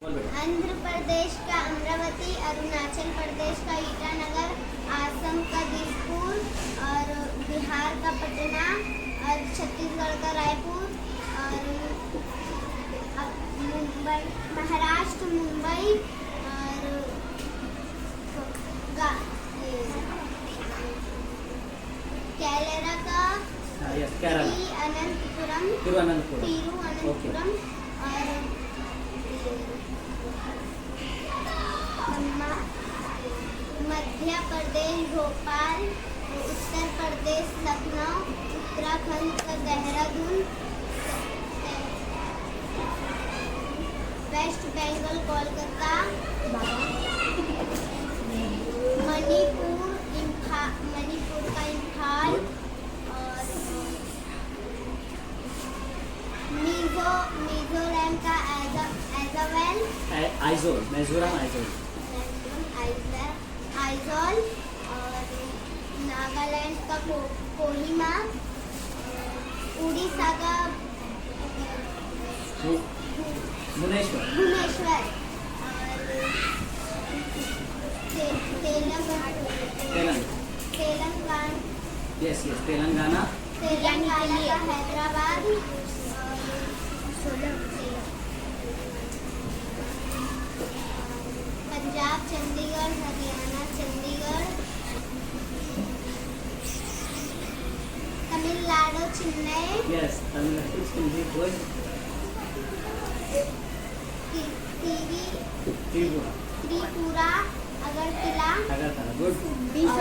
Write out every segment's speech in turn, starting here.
आंध्र प्रदेश का अमरावती, अरुणाचल प्रदेश का ईटानगर, असम का दिसपुर और बिहार का पटना और छत्तीसगढ़ का रायपुर और मुंबई, महाराष्ट्र मुंबई और केरला का तिरुवनंतपुरम और मध्य प्रदेश भोपाल, उत्तर प्रदेश लखनऊ, उत्तराखंड का देहरादून, वेस्ट बंगाल कोलकाता, मणिपुर का इम्फाल और मिजोरम का आइजोल और नागालैंड का कोहिमा, उड़ीसा का भुवनेश्वर और तेलंगाना का हैदराबाद और पंजाब चंडीगढ़, हरियाणा चंडीगढ़, तमिलनाडु चेन्नई, त्रिपुरा अगरतला, गुड 20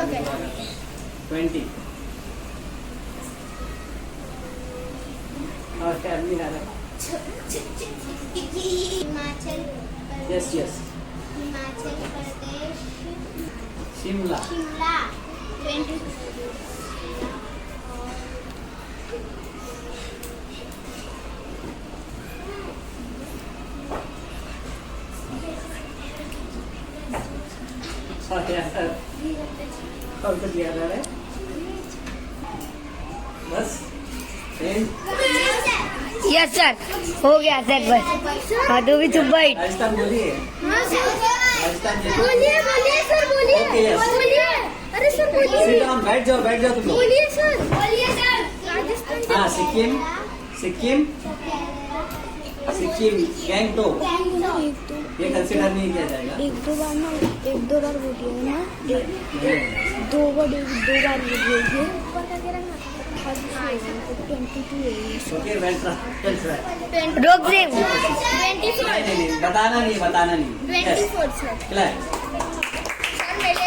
और हिमाचल प्रदेश, शिमला 20 और कुछ याद आ रहा है? बस यस सर, हो गया सर बस। हाँ तो भी चुप बैठ। राजस्थान बोलिए। राजस्थान बोलिए सर, बोलिए। Okay, yes. बोलिए, अरे सर बोलिए। Sit down, बैठ जाओ तुम लोग। बोलिए सर। राजस्थान। हाँ, सिक्किम गैंगटोक, ये कंसिडर नहीं किया जाएगा। एक दो बार बोलिए ना, दो बार बोलिए। 22 ओके, रोक दे। नहीं, बताना नहीं। 24 सर। क्लियर? सर मेरे